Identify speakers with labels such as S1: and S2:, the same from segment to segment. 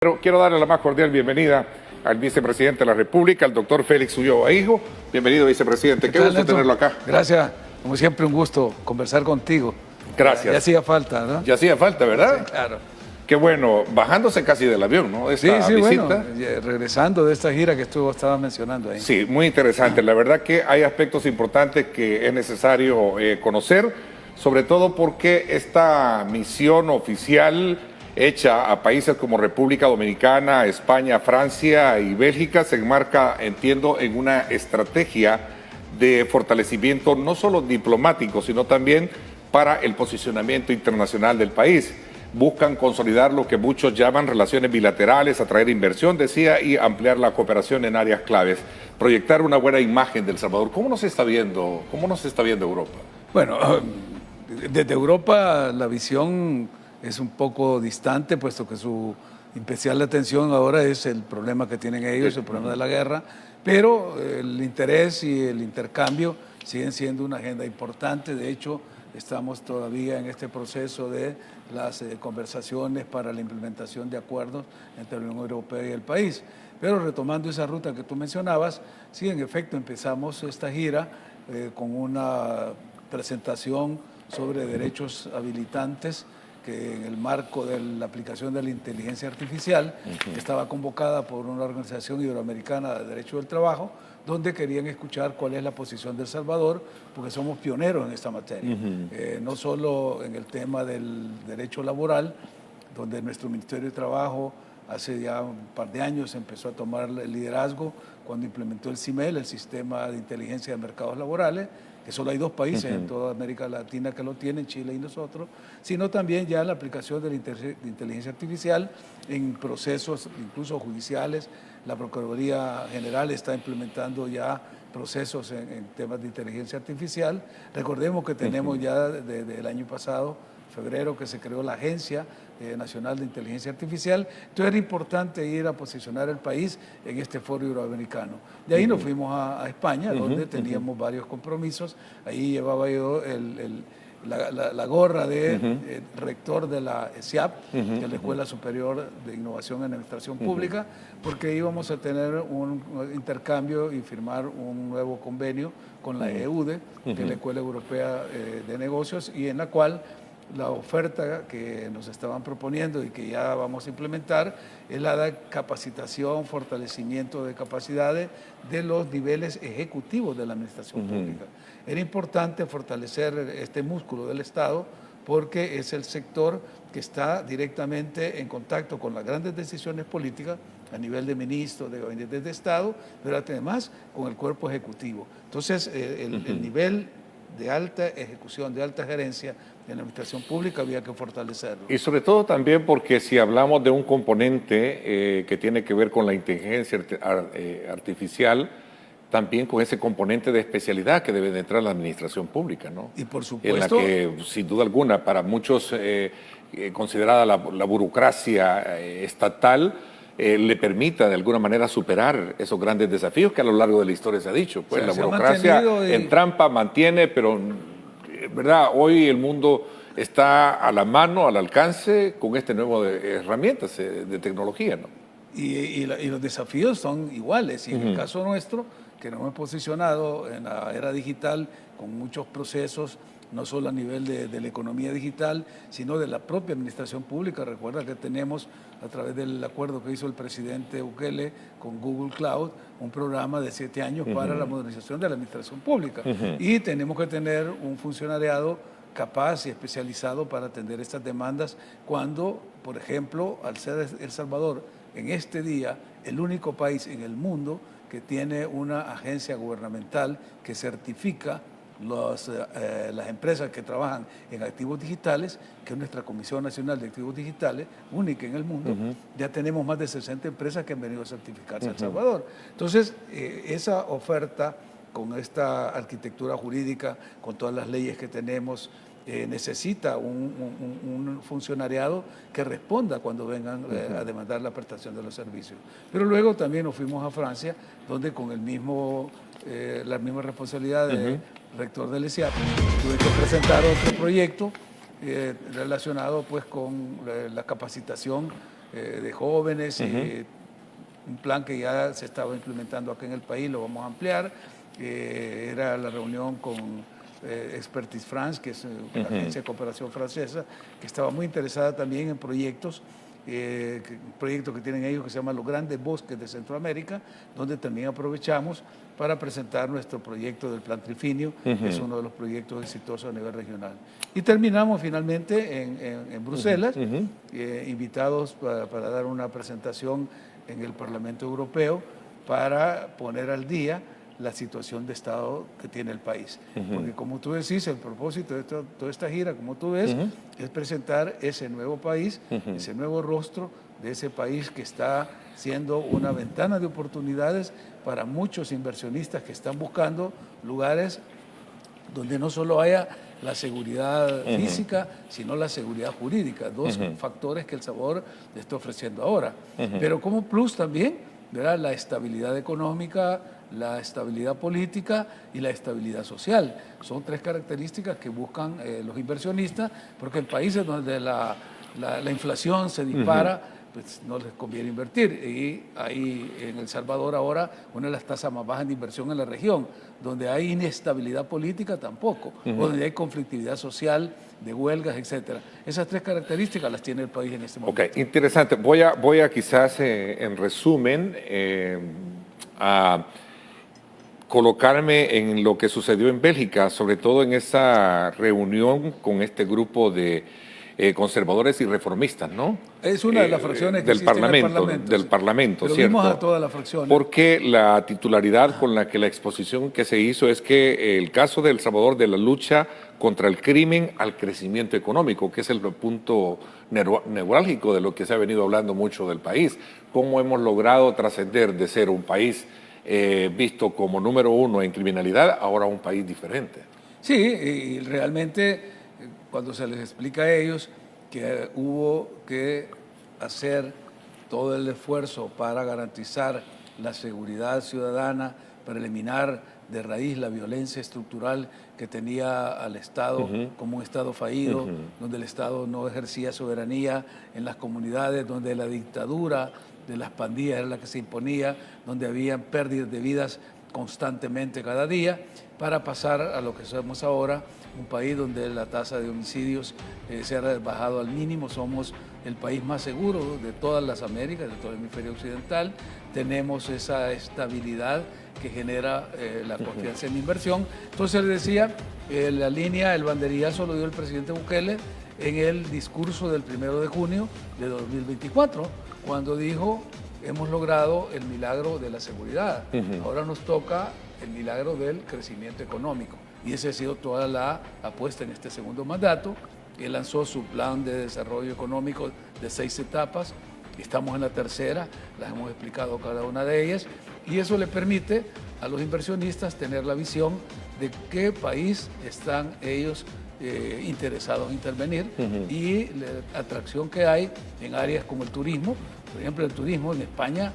S1: Pero quiero darle la más cordial bienvenida al vicepresidente de la República, al doctor Félix Ulloa Hijo. Bienvenido, vicepresidente. Qué gusto tenerlo acá.
S2: Gracias. Como siempre, un gusto conversar contigo.
S1: Gracias.
S2: Ya hacía falta, ¿no?
S1: Ya hacía falta, ¿verdad?
S2: Sí, claro.
S1: Qué bueno, bajándose casi del avión, ¿no? Esta
S2: Sí,
S1: visita.
S2: bueno, regresando de esta gira que estaba mencionando ahí.
S1: Sí, muy interesante. La verdad que hay aspectos importantes que es necesario conocer, sobre todo porque esta misión oficial hecha a países como República Dominicana, España, Francia y Bélgica se enmarca, entiendo, en una estrategia de fortalecimiento no solo diplomático, sino también para el posicionamiento internacional del país. Buscan consolidar lo que muchos llaman relaciones bilaterales, atraer inversión, decía, y ampliar la cooperación en áreas claves, proyectar una buena imagen de El Salvador. ¿Cómo nos está viendo Europa?
S2: Bueno, desde Europa la visión es un poco distante, puesto que su especial atención ahora es el problema que tienen ellos, el problema de la guerra, pero el interés y el intercambio siguen siendo una agenda importante. De hecho, estamos todavía en este proceso de las conversaciones para la implementación de acuerdos entre la Unión Europea y el país. Pero retomando esa ruta que tú mencionabas, sí, en efecto, empezamos esta gira con una presentación sobre derechos habilitantes que en el marco de la aplicación de la inteligencia artificial, que estaba convocada por una organización iberoamericana de Derecho del Trabajo, donde querían escuchar cuál es la posición de El Salvador, porque somos pioneros en esta materia. No solo en el tema del derecho laboral, donde nuestro Ministerio de Trabajo hace ya un par de años empezó a tomar el liderazgo cuando implementó el CIMEL, el Sistema de Inteligencia de Mercados Laborales, que solo hay dos países en toda América Latina que lo tienen, Chile y nosotros, sino también ya la aplicación de la inteligencia artificial en procesos incluso judiciales. La Procuraduría General está implementando ya procesos en temas de inteligencia artificial. Recordemos que tenemos ya desde el año pasado, febrero, que se creó la Agencia Nacional de Inteligencia Artificial. Entonces era importante ir a posicionar el país en este foro iberoamericano. De ahí nos fuimos a España, donde teníamos varios compromisos. Ahí llevaba yo la gorra de rector de la ESIAP, que es la Escuela Superior de Innovación en Administración Pública, porque íbamos a tener un intercambio y firmar un nuevo convenio con la EUDE, que es la Escuela Europea de Negocios, y en la cual la oferta que nos estaban proponiendo y que ya vamos a implementar es la de capacitación, fortalecimiento de capacidades de los niveles ejecutivos de la administración pública. Era importante fortalecer este músculo del Estado porque es el sector que está directamente en contacto con las grandes decisiones políticas a nivel de ministros, de gabinetes de Estado, pero además con el cuerpo ejecutivo. Entonces, el nivel de alta ejecución, de alta gerencia en la administración pública había que fortalecerlo.
S1: Y sobre todo también porque si hablamos de un componente que tiene que ver con la inteligencia artificial, también con ese componente de especialidad que debe de entrar en la administración pública, ¿no?
S2: Y por supuesto,
S1: en la que, sin duda alguna, para muchos considerada la burocracia estatal, le permita de alguna manera superar esos grandes desafíos que a lo largo de la historia se ha dicho. Pues la burocracia en trampa mantiene, pero ¿verdad? Hoy el mundo está a la mano, al alcance, con este nuevo herramientas de tecnología, ¿no?
S2: Y los desafíos son iguales. Y en el caso nuestro, que nos hemos posicionado en la era digital con muchos procesos, no solo a nivel de la economía digital, sino de la propia administración pública. Recuerda que tenemos, a través del acuerdo que hizo el presidente Bukele con Google Cloud, un programa de 7 años para la modernización de la administración pública. Y tenemos que tener un funcionariado capaz y especializado para atender estas demandas cuando, por ejemplo, al ser El Salvador en este día el único país en el mundo que tiene una agencia gubernamental que certifica las empresas que trabajan en activos digitales, que es nuestra Comisión Nacional de Activos Digitales, única en el mundo. Ya tenemos más de 60 empresas que han venido a certificarse a El Salvador. Entonces, esa oferta con esta arquitectura jurídica, con todas las leyes que tenemos, necesita un funcionariado que responda cuando vengan a demandar la prestación de los servicios. Pero luego también nos fuimos a Francia, donde con la misma responsabilidad de rector del ESIAP, tuve que presentar otro proyecto relacionado pues con la capacitación de jóvenes, un plan que ya se estaba implementando acá en el país, lo vamos a ampliar. Era la reunión con Expertise France, que es la agencia de cooperación francesa, que estaba muy interesada también en proyectos, un proyecto que tienen ellos que se llama Los Grandes Bosques de Centroamérica, donde también aprovechamos para presentar nuestro proyecto del Plan Trifinio, que es uno de los proyectos exitosos a nivel regional. Y terminamos finalmente en Bruselas, invitados para dar una presentación en el Parlamento Europeo para poner al día la situación de Estado que tiene el país. Porque como tú decís, el propósito de toda esta gira, como tú ves, es presentar ese nuevo país, ese nuevo rostro de ese país que está siendo una ventana de oportunidades para muchos inversionistas que están buscando lugares donde no solo haya la seguridad física, sino la seguridad jurídica, dos factores que El Salvador le está ofreciendo ahora. Pero como plus también, ¿verdad?, la estabilidad económica, la estabilidad política y la estabilidad social. Son tres características que buscan los inversionistas, porque en países donde la inflación se dispara, pues no les conviene invertir. Y hay en El Salvador ahora una de las tasas más bajas de inversión en la región, donde hay inestabilidad política tampoco, o donde hay conflictividad social, de huelgas, etcétera. Esas tres características las tiene el país en este momento.
S1: Ok, interesante. Voy a quizás, en resumen, a colocarme en lo que sucedió en Bélgica, sobre todo en esa reunión con este grupo de conservadores y reformistas, ¿no?
S2: Es una de las fracciones que
S1: del
S2: existen
S1: Parlamento,
S2: en el Parlamento.
S1: del
S2: Sí.
S1: Parlamento,
S2: Pero
S1: ¿cierto?
S2: vimos a todas las fracciones.
S1: Porque la titularidad con la que la exposición que se hizo es que el caso de El Salvador, de la lucha contra el crimen al crecimiento económico, que es el punto neurálgico de lo que se ha venido hablando mucho del país. Cómo hemos logrado trascender de ser un país visto como número uno en criminalidad, ahora un país diferente.
S2: Sí, y realmente cuando se les explica a ellos que hubo que hacer todo el esfuerzo para garantizar la seguridad ciudadana, para eliminar de raíz la violencia estructural que tenía al Estado como un Estado fallido, donde el Estado no ejercía soberanía en las comunidades, donde la dictadura de las pandillas era la que se imponía, donde habían pérdidas de vidas constantemente cada día, para pasar a lo que somos ahora, un país donde la tasa de homicidios se ha bajado al mínimo. Somos el país más seguro de todas las Américas, de todo el hemisferio occidental. Tenemos esa estabilidad que genera la confianza en la inversión. Entonces, les decía, la línea, el banderillazo lo dio el presidente Bukele en el discurso del 1 de junio de 2024, cuando dijo: hemos logrado el milagro de la seguridad, ahora nos toca el milagro del crecimiento económico. Y esa ha sido toda la apuesta en este segundo mandato. Él lanzó su plan de desarrollo económico de 6 etapas. Estamos en la tercera, las hemos explicado cada una de ellas. Y eso le permite a los inversionistas tener la visión de qué país están ellos interesados en intervenir y la atracción que hay en áreas como el turismo. Por ejemplo, el turismo en España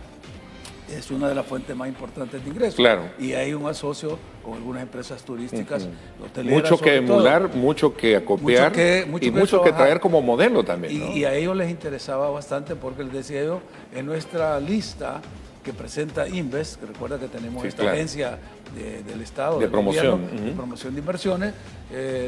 S2: es una de las fuentes más importantes de ingresos.
S1: Claro.
S2: Y hay un asocio con algunas empresas turísticas, hoteleras.
S1: Mucho que emular,
S2: todo.
S1: mucho que acopiar mucho que traer como modelo también, ¿no?
S2: Y a ellos les interesaba bastante porque les decía yo, en nuestra lista que presenta Invest, que recuerda que tenemos esta agencia del Estado,
S1: de promoción,
S2: gobierno, de promoción de inversiones,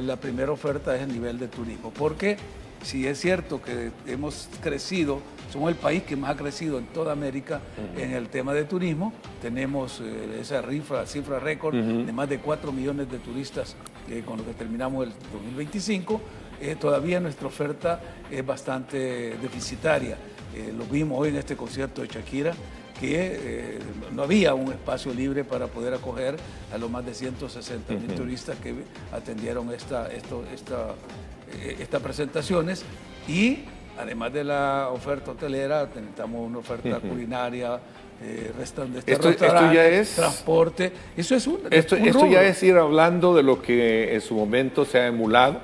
S2: la primera oferta es el nivel de turismo. Porque si es cierto que hemos crecido, somos el país que más ha crecido en toda América en el tema de turismo, tenemos esa cifra récord de más de 4 millones de turistas con lo que terminamos el 2025, todavía nuestra oferta es bastante deficitaria. Lo vimos hoy en este concierto de Shakira, que no había un espacio libre para poder acoger a los más de 160,000 turistas que atendieron estas presentaciones. Y además de la oferta hotelera, tenemos una oferta culinaria,
S1: esto ya es
S2: transporte. Eso es
S1: esto ya es ir hablando de lo que en su momento se ha emulado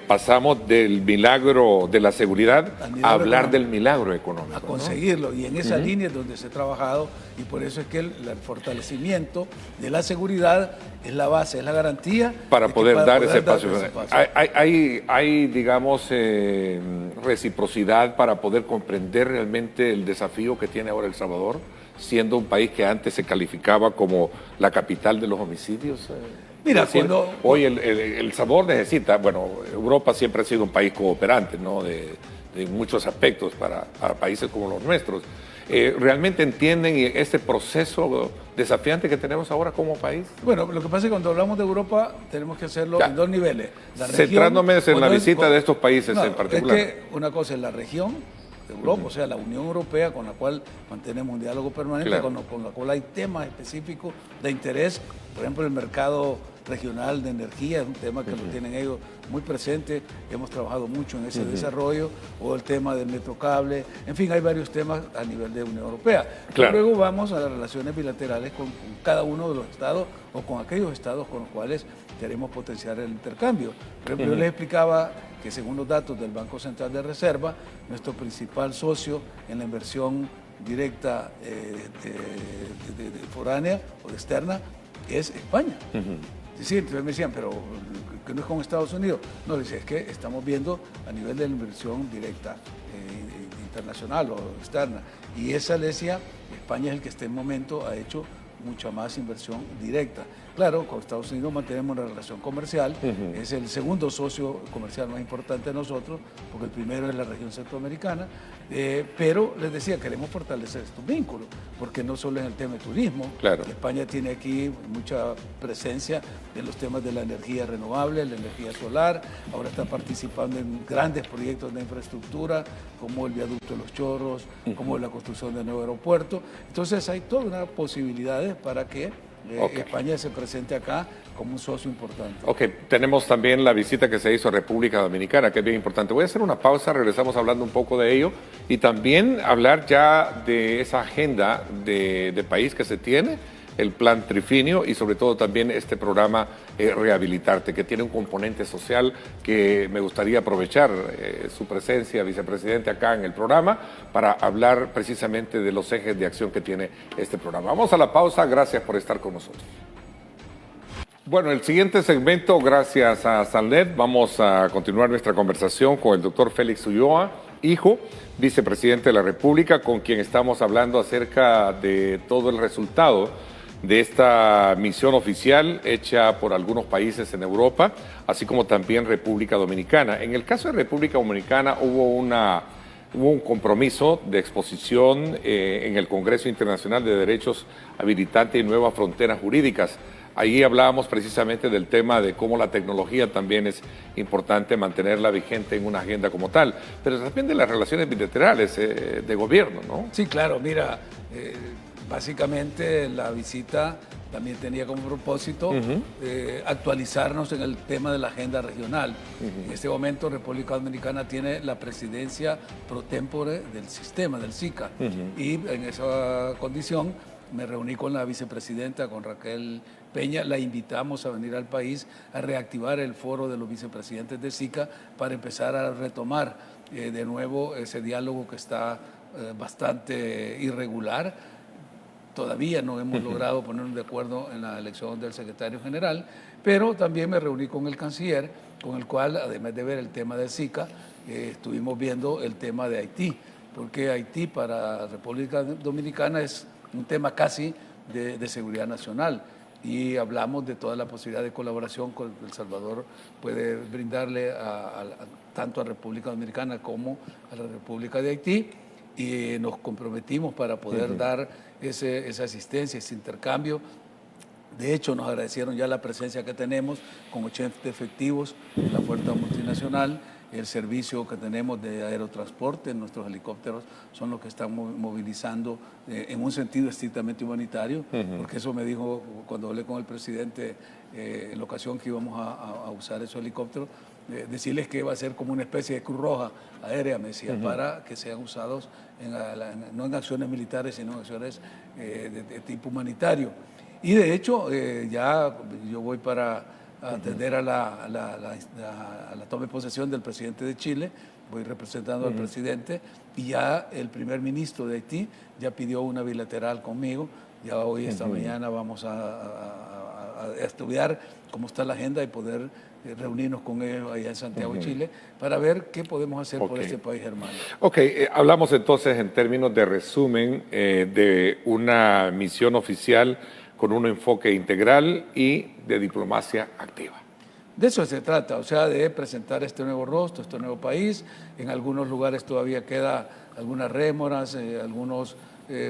S1: pasamos del milagro de la seguridad a hablar del milagro económico.
S2: A conseguirlo, ¿no? Y en esa línea es donde se ha trabajado, y por eso es que el fortalecimiento de la seguridad es la base, es la garantía
S1: para poder dar ese paso.
S2: Hay,
S1: hay digamos, reciprocidad para poder comprender realmente el desafío que tiene ahora El Salvador, siendo un país que antes se calificaba como la capital de los homicidios.
S2: Mira,
S1: decir, hoy el Salvador necesita, bueno, Europa siempre ha sido un país cooperante, ¿no? de muchos aspectos para países como los nuestros. ¿Realmente entienden este proceso desafiante que tenemos ahora como país?
S2: Bueno, lo que pasa es que cuando hablamos de Europa tenemos que hacerlo en dos niveles.
S1: Centrándome en la visita de estos países en particular.
S2: Es que una cosa es la región de Europa, o sea, la Unión Europea, con la cual mantenemos un diálogo permanente, con la cual hay temas específicos de interés. Por ejemplo, el mercado regional de energía es un tema que lo tienen ellos muy presente, hemos trabajado mucho en ese desarrollo, o el tema del metrocable, en fin, hay varios temas a nivel de Unión Europea. Luego vamos a las relaciones bilaterales con cada uno de los estados o con aquellos estados con los cuales queremos potenciar el intercambio. Por ejemplo, yo les explicaba que según los datos del Banco Central de Reserva, nuestro principal socio en la inversión directa foránea o de externa es España. Sí, entonces me decían, pero que no es con Estados Unidos. No, les decía, es que estamos viendo a nivel de la inversión directa, internacional o externa. Y esa, le decía, España es el que este momento ha hecho mucha más inversión directa. Claro, con Estados Unidos mantenemos una relación comercial, es el segundo socio comercial más importante de nosotros, porque el primero es la región centroamericana, pero les decía, queremos fortalecer estos vínculos, porque no solo en el tema de turismo, España tiene aquí mucha presencia en los temas de la energía renovable, la energía solar, ahora está participando en grandes proyectos de infraestructura, como el viaducto de los Chorros, como la construcción del nuevo aeropuerto. Entonces hay toda una posibilidades para que España se presente acá como un socio importante.
S1: Ok, tenemos también la visita que se hizo a República Dominicana, que es bien importante. Voy a hacer una pausa, regresamos hablando un poco de ello y también hablar ya de esa agenda de país que se tiene, el plan Trifinio y sobre todo también este programa Rehabilitarte, que tiene un componente social que me gustaría aprovechar su presencia, vicepresidente, acá en el programa para hablar precisamente de los ejes de acción que tiene este programa. Vamos a la pausa, gracias por estar con nosotros. Bueno, el siguiente segmento, gracias a Sanlet, vamos a continuar nuestra conversación con el doctor Félix Ulloa, hijo, vicepresidente de la República, con quien estamos hablando acerca de todo el resultado de esta misión oficial hecha por algunos países en Europa, así como también República Dominicana. En el caso de República Dominicana hubo un compromiso de exposición en el Congreso Internacional de Derechos Habilitantes y Nuevas Fronteras Jurídicas. Ahí hablábamos precisamente del tema de cómo la tecnología también es importante mantenerla vigente en una agenda como tal, pero también de las relaciones bilaterales de gobierno, ¿no?
S2: Sí, claro, mira, básicamente la visita también tenía como propósito actualizarnos en el tema de la agenda regional. En este momento República Dominicana tiene la presidencia pro tempore del sistema, del SICA, y en esa condición me reuní con la vicepresidenta, con Raquel Peña, la invitamos a venir al país a reactivar el foro de los vicepresidentes de SICA para empezar a retomar de nuevo ese diálogo que está bastante irregular. Todavía no hemos logrado ponernos de acuerdo en la elección del secretario general, pero también me reuní con el canciller, con el cual, además de ver el tema del SICA, estuvimos viendo el tema de Haití, porque Haití para República Dominicana es un tema casi de seguridad nacional, y hablamos de toda la posibilidad de colaboración que El Salvador puede brindarle tanto a República Dominicana como a la República de Haití, y nos comprometimos para poder dar esa asistencia, ese intercambio. De hecho, nos agradecieron ya la presencia que tenemos con 80 efectivos en la Fuerza Multinacional, el servicio que tenemos de aerotransporte, nuestros helicópteros son los que están movilizando en un sentido estrictamente humanitario, porque eso me dijo cuando hablé con el presidente en la ocasión que íbamos a usar esos helicópteros, decirles que va a ser como una especie de Cruz Roja aérea, me decía, para que sean usados no en acciones militares, sino en acciones de tipo humanitario. Y de hecho, ya yo voy para a atender a la toma de posesión del presidente de Chile. Voy representando al presidente y ya el primer ministro de Haití ya pidió una bilateral conmigo. Ya hoy, esta mañana, vamos a estudiar cómo está la agenda y poder reunirnos con ellos allá en Santiago, Chile, para ver qué podemos hacer por este país hermano.
S1: Ok, hablamos entonces en términos de resumen de una misión oficial con un enfoque integral y de diplomacia activa.
S2: De eso se trata, o sea, de presentar este nuevo rostro, este nuevo país. En algunos lugares todavía queda algunas rémoras, algunas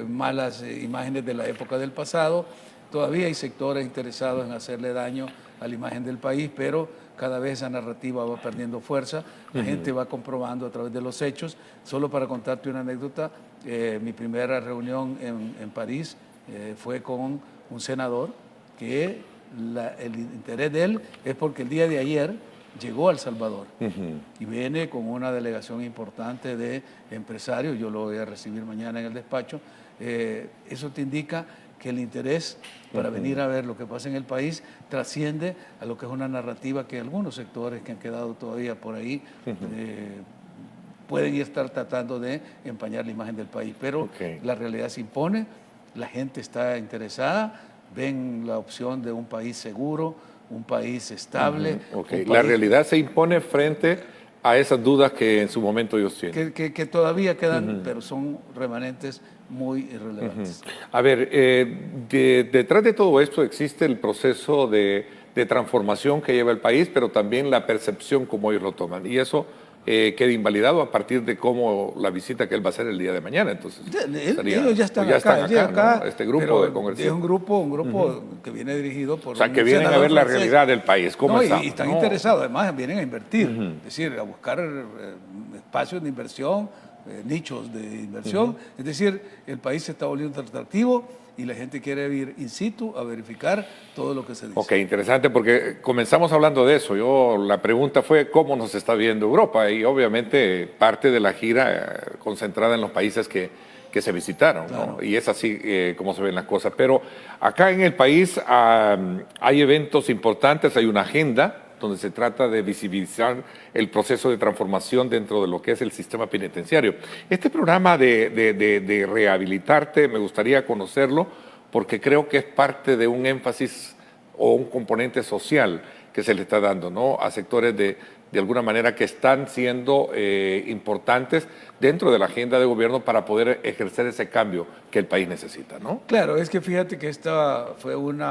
S2: malas imágenes de la época del pasado. Todavía hay sectores interesados en hacerle daño a la imagen del país, pero cada vez esa narrativa va perdiendo fuerza. La gente va comprobando a través de los hechos. Solo para contarte una anécdota, mi primera reunión en París fue con un senador que el interés de él es porque el día de ayer llegó a El Salvador y viene con una delegación importante de empresarios. Yo lo voy a recibir mañana en el despacho. Eso te indica que el interés para venir a ver lo que pasa en el país trasciende a lo que es una narrativa que algunos sectores que han quedado todavía por ahí pueden estar tratando de empañar la imagen del país. Pero la realidad se impone, la gente está interesada, ven la opción de un país seguro, un país estable.
S1: La realidad se impone frente a esas dudas que en su momento ellos tienen.
S2: Que todavía quedan, pero son remanentes muy irrelevantes.
S1: A ver, detrás de todo esto existe el proceso de transformación que lleva el país, pero también la percepción como ellos lo toman. Y eso queda invalidado a partir de cómo la visita que él va a hacer el día de mañana. Entonces,
S2: ellos ya están acá,
S1: ¿no? Este grupo de congresistas.
S2: Es un grupo que viene dirigido por
S1: o sea, que vienen a ver la realidad del país, cómo está.
S2: Y están interesados, además vienen a invertir, es decir, a buscar espacios de inversión, nichos de inversión. Es decir, el país se está volviendo atractivo y la gente quiere ir in situ a verificar todo lo que se dice.
S1: Ok, interesante, porque comenzamos hablando de eso. La pregunta fue cómo nos está viendo Europa, y obviamente parte de la gira concentrada en los países que se visitaron, claro, ¿no? Y es así como se ven las cosas. Pero acá en el país hay eventos importantes, hay una agenda donde se trata de visibilizar el proceso de transformación dentro de lo que es el sistema penitenciario. Este programa de rehabilitarte, me gustaría conocerlo, porque creo que es parte de un énfasis o un componente social que se le está dando, ¿no?, a sectores de alguna manera que están siendo importantes dentro de la agenda de gobierno para poder ejercer ese cambio que el país necesita, ¿no?
S2: Claro, es que fíjate que esta fue un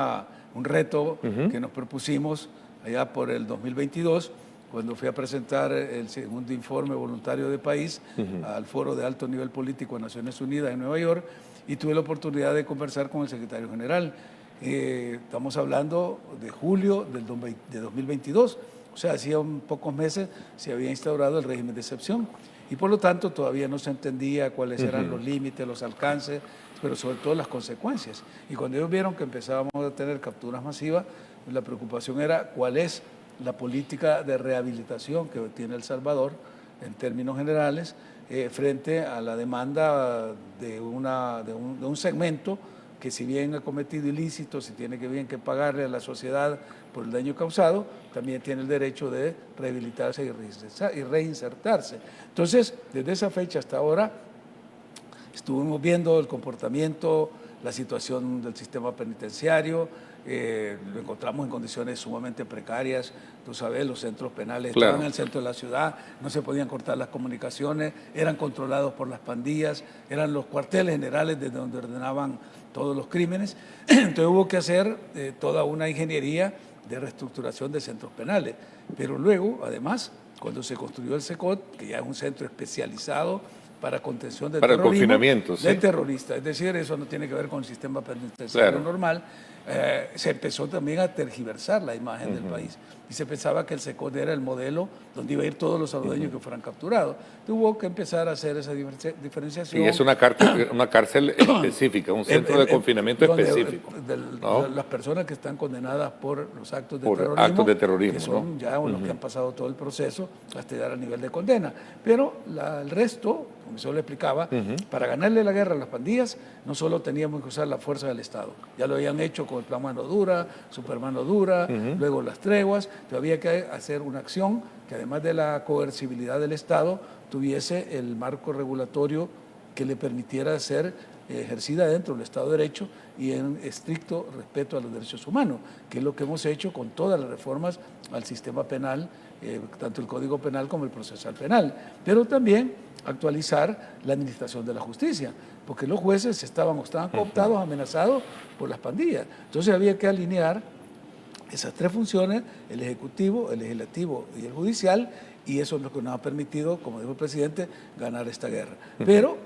S2: reto que nos propusimos allá por el 2022, cuando fui a presentar el segundo informe voluntario de país al Foro de Alto Nivel Político de Naciones Unidas en Nueva York, y tuve la oportunidad de conversar con el secretario general. Estamos hablando de julio de 2022, o sea, hacía pocos meses se había instaurado el régimen de excepción, y por lo tanto todavía no se entendía cuáles eran los límites, los alcances, pero sobre todo las consecuencias. Y cuando ellos vieron que empezábamos a tener capturas masivas, la preocupación era cuál es la política de rehabilitación que tiene El Salvador en términos generales frente a la demanda de un segmento que, si bien ha cometido ilícitos y tiene que pagarle a la sociedad por el daño causado, también tiene el derecho de rehabilitarse y reinsertarse. Entonces, desde esa fecha hasta ahora, estuvimos viendo el comportamiento, la situación del sistema penitenciario. Lo encontramos en condiciones sumamente precarias. Tú sabes, los centros penales estaban en el centro de la ciudad, no se podían cortar las comunicaciones, eran controlados por las pandillas, eran los cuarteles generales desde donde ordenaban todos los crímenes. Entonces hubo que hacer toda una ingeniería de reestructuración de centros penales. Pero luego, además, cuando se construyó el SECOT, que ya es un centro especializado para contención del terrorismo,
S1: el confinamiento, ¿sí?,
S2: del terrorista, es decir, eso no tiene que ver con el sistema penitenciario normal. Se empezó también a tergiversar la imagen del país y se pensaba que el SECOT era el modelo donde iba a ir todos los salvadoreños que fueran capturados. Tuvo que empezar a hacer esa diferenciación.
S1: Y es una cárcel específica, un centro de confinamiento específico.
S2: ¿No? Las personas que están condenadas por los actos
S1: de terrorismo,
S2: que son ya los que han pasado todo el proceso hasta llegar al nivel de condena. Pero el resto, como yo le explicaba, para ganarle la guerra a las pandillas, no solo teníamos que usar la fuerza del Estado, ya lo habían hecho con el plan mano dura, supermano dura, luego las treguas. Entonces había que hacer una acción que además de la coercibilidad del Estado, tuviese el marco regulatorio que le permitiera ser ejercida dentro del Estado de Derecho y en estricto respeto a los derechos humanos, que es lo que hemos hecho con todas las reformas al sistema penal, tanto el Código Penal como el procesal penal, pero también actualizar la administración de la justicia, porque los jueces estaban cooptados, amenazados por las pandillas. Entonces había que alinear esas tres funciones, el Ejecutivo, el Legislativo y el Judicial, y eso es lo que nos ha permitido, como dijo el presidente, ganar esta guerra. Pero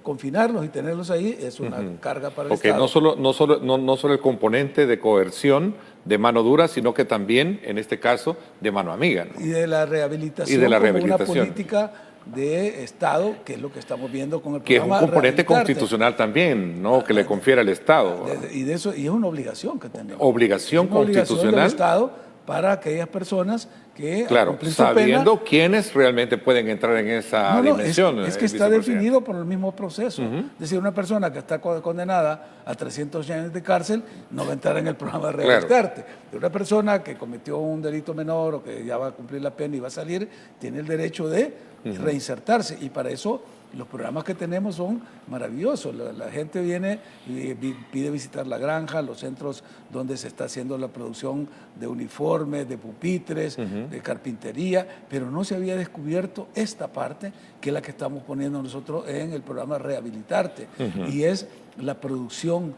S2: confinarlos y tenerlos ahí es una carga para el Estado.
S1: No solo el componente de coerción, de mano dura, sino que también, en este caso, de mano amiga, ¿no?
S2: Y de la rehabilitación, como una política de Estado, que es lo que estamos viendo con el programa.
S1: Que es un componente constitucional también, ¿no? Que le confiere al Estado.
S2: Y es una obligación que tenemos.
S1: Obligación constitucional.
S2: Del Estado para aquellas personas que
S1: claro, sabiendo quiénes realmente pueden entrar en esa dimensión.
S2: Es que está definido por el mismo proceso. Es decir, una persona que está condenada a 300 años de cárcel no va a entrar en el programa de Rehabilitarte. Pero una persona que cometió un delito menor o que ya va a cumplir la pena y va a salir, tiene el derecho de reinsertarse. Y para eso los programas que tenemos son maravillosos. La gente viene y pide visitar la granja, los centros donde se está haciendo la producción de uniformes, de pupitres, de carpintería, pero no se había descubierto esta parte que es la que estamos poniendo nosotros en el programa Rehabilitarte, y es la producción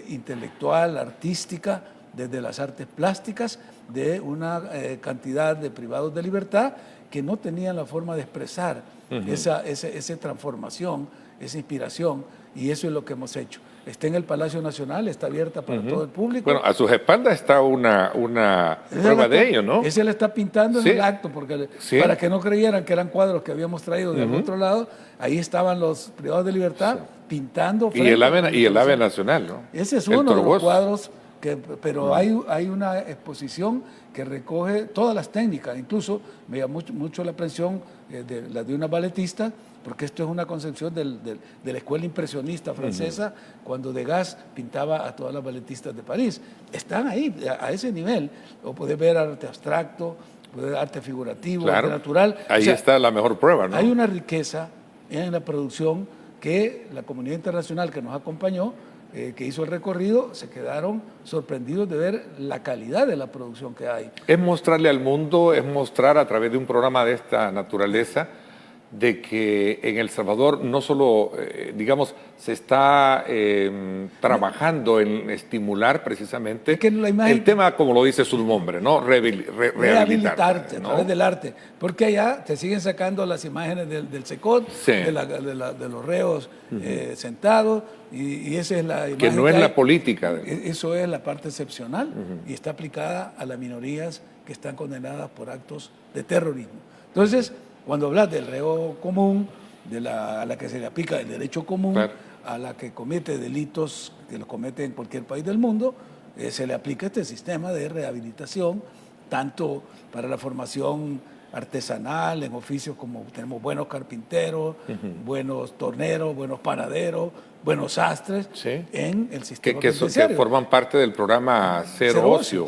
S2: intelectual, artística, desde las artes plásticas, de una cantidad de privados de libertad que no tenían la forma de expresar esa transformación, esa inspiración, y eso es lo que hemos hecho. Está en el Palacio Nacional, está abierta para todo el público.
S1: Bueno, a sus espaldas está una prueba de ello, ¿no?
S2: Ese la está pintando en el acto, porque para que no creyeran que eran cuadros que habíamos traído del otro lado, ahí estaban los privados de libertad pintando.
S1: Y el ave nacional, ¿no?
S2: Ese es uno de los cuadros. Pero hay una exposición que recoge todas las técnicas, incluso me llamó mucho la atención la de una balletista, porque esto es una concepción de la escuela impresionista francesa, cuando Degas pintaba a todas las balletistas de París. Están ahí, a ese nivel. O puedes ver arte abstracto, puedes ver arte figurativo, arte natural.
S1: Ahí está la mejor prueba, ¿no?
S2: Hay una riqueza en la producción que la comunidad internacional que nos acompañó, que hizo el recorrido, se quedaron sorprendidos de ver la calidad de la producción que hay.
S1: Es mostrarle al mundo, es mostrar a través de un programa de esta naturaleza de que en El Salvador no solo, digamos, se está trabajando en estimular precisamente el tema, como lo dice su nombre, ¿no? Rehabilitarte,
S2: ¿no? A través del arte. Porque allá te siguen sacando las imágenes del CECOT, de los reos sentados, y esa es la imagen.
S1: Que no es la política.
S2: Eso es la parte excepcional y está aplicada a las minorías que están condenadas por actos de terrorismo. Entonces, cuando hablas del reo común, a la que se le aplica el derecho común, a la que comete delitos que los comete en cualquier país del mundo, se le aplica este sistema de rehabilitación, tanto para la formación artesanal, en oficios como tenemos buenos carpinteros, buenos torneros, buenos panaderos, buenos sastres, en el sistema penitenciario.
S1: Que forman parte del programa Cero Ocio.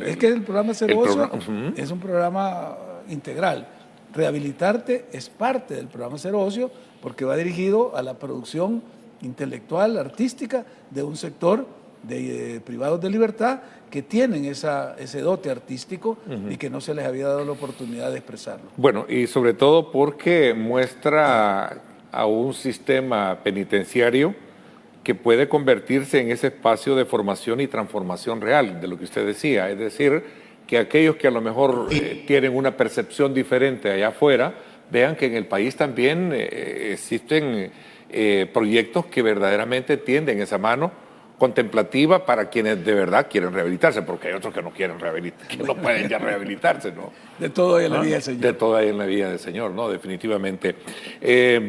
S2: Es que el programa Cero Ocio es un programa integral. Rehabilitarte es parte del programa Cero Ocio porque va dirigido a la producción intelectual, artística de un sector de privados de libertad que tienen ese dote artístico y que no se les había dado la oportunidad de expresarlo.
S1: Bueno, y sobre todo porque muestra a un sistema penitenciario que puede convertirse en ese espacio de formación y transformación real, de lo que usted decía, es decir, que aquellos que a lo mejor tienen una percepción diferente allá afuera, vean que en el país también existen proyectos que verdaderamente tienden esa mano contemplativa para quienes de verdad quieren rehabilitarse, porque hay otros que no quieren rehabilitarse, que no pueden ya rehabilitarse, ¿no?
S2: De todo hay en la vida del Señor.
S1: De todo hay en la vida del Señor, ¿no? Definitivamente.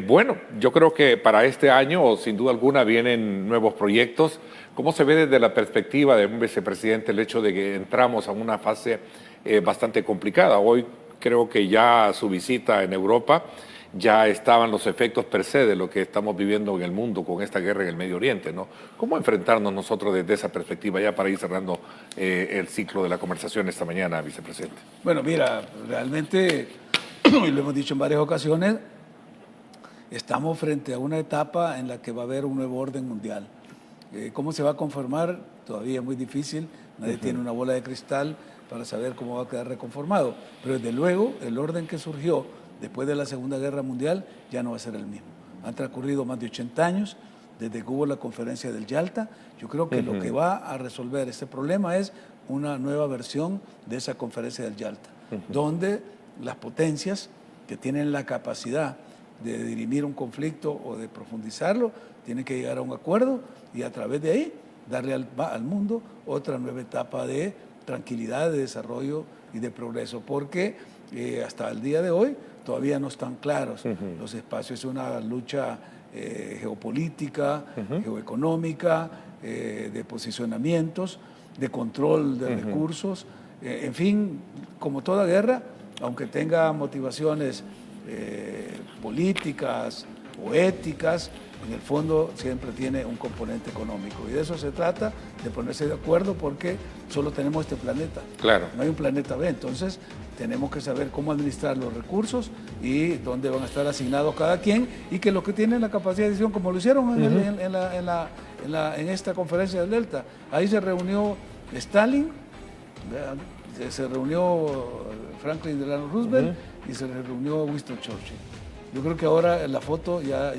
S1: Bueno, yo creo que para este año, sin duda alguna, vienen nuevos proyectos. ¿Cómo se ve desde la perspectiva de un vicepresidente el hecho de que entramos a una fase bastante complicada? Hoy creo que ya su visita en Europa ya estaban los efectos per se de lo que estamos viviendo en el mundo con esta guerra en el Medio Oriente, ¿no? ¿Cómo enfrentarnos nosotros desde esa perspectiva, ya para ir cerrando el ciclo de la conversación esta mañana, vicepresidente?
S2: Bueno, mira, realmente, y lo hemos dicho en varias ocasiones, estamos frente a una etapa en la que va a haber un nuevo orden mundial. ¿Cómo se va a conformar? Todavía es muy difícil, nadie tiene una bola de cristal para saber cómo va a quedar reconformado, pero desde luego el orden que surgió después de la Segunda Guerra Mundial ya no va a ser el mismo. Han transcurrido más de 80 años desde que hubo la conferencia del Yalta. Yo creo que lo que va a resolver este problema es una nueva versión de esa conferencia del Yalta, donde las potencias que tienen la capacidad de dirimir un conflicto o de profundizarlo, tienen que llegar a un acuerdo y a través de ahí darle al mundo otra nueva etapa de tranquilidad, de desarrollo y de progreso, porque hasta el día de hoy todavía no están claros los espacios. Es una lucha geopolítica, geoeconómica, de posicionamientos, de control de recursos, en fin, como toda guerra, aunque tenga motivaciones políticas o éticas, en el fondo siempre tiene un componente económico. Y de eso se trata, de ponerse de acuerdo, porque solo tenemos este planeta.
S1: Claro.
S2: No hay un planeta B. Entonces, tenemos que saber cómo administrar los recursos y dónde van a estar asignados cada quien, y que los que tienen la capacidad de decisión, como lo hicieron en esta conferencia del Delta, ahí se reunió Stalin, se reunió Franklin Delano Roosevelt y se reunió Winston Churchill. Yo creo que ahora en la foto ya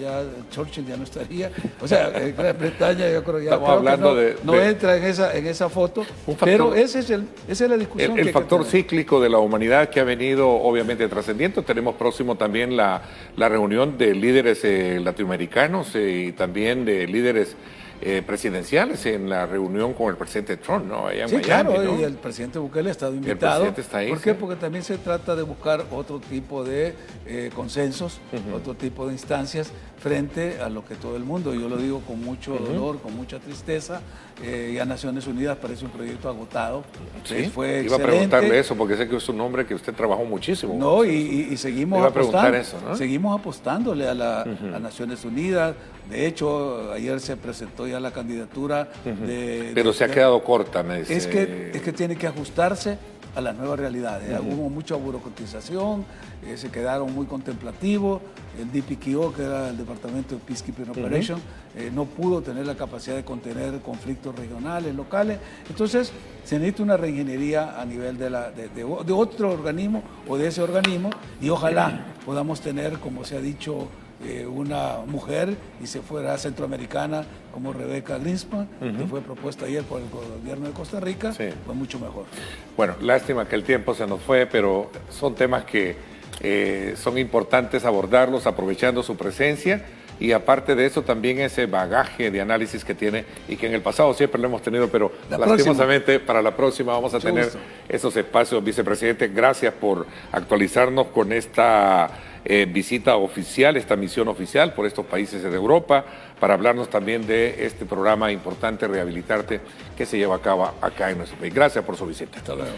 S2: Churchill ya no estaría. O sea, Gran Bretaña, yo creo,
S1: estamos hablando
S2: no entra en esa foto. Pero esa es la discusión.
S1: El factor cíclico de la humanidad que ha venido obviamente trascendiendo. Tenemos próximo también la reunión de líderes latinoamericanos y también de líderes presidenciales en la reunión con el presidente Trump, ¿no? Allá en Miami,
S2: claro,
S1: ¿no?
S2: Y el presidente Bukele ha estado invitado.
S1: El presidente está ahí,
S2: ¿Por qué? Porque también se trata de buscar otro tipo de consensos, otro tipo de instancias frente a lo que todo el mundo, yo lo digo con mucho dolor, con mucha tristeza, ya Naciones Unidas parece un proyecto agotado.
S1: Sí,
S2: fue
S1: iba a preguntarle eso, porque sé que es un hombre que usted trabajó muchísimo.
S2: No, y seguimos
S1: iba a preguntar
S2: apostando,
S1: eso, ¿no?
S2: Seguimos apostándole a Naciones Unidas. De hecho, ayer se presentó ya la candidatura
S1: Pero se ha quedado corta, me dice.
S2: Es que tiene que ajustarse a las nuevas realidades. Hubo mucha burocratización, se quedaron muy contemplativos. El DPKO, que era el Departamento de Peacekeeping Operation, no pudo tener la capacidad de contener conflictos regionales, locales. Entonces, se necesita una reingeniería a nivel de otro organismo o de ese organismo, y ojalá podamos tener, como se ha dicho, una mujer, y se fuera centroamericana como Rebeca Grynspan, que fue propuesta ayer por el gobierno de Costa Rica, fue mucho mejor.
S1: Bueno, lástima que el tiempo se nos fue, pero son temas que son importantes abordarlos aprovechando su presencia, y aparte de eso también ese bagaje de análisis que tiene y que en el pasado siempre lo hemos tenido, pero lastimosamente para la próxima vamos a tener esos espacios. Vicepresidente, gracias por actualizarnos con esta visita oficial, esta misión oficial por estos países de Europa, para hablarnos también de este programa importante, Rehabilitarte, que se lleva a cabo acá en nuestro país. Gracias por su visita.
S2: Hasta luego.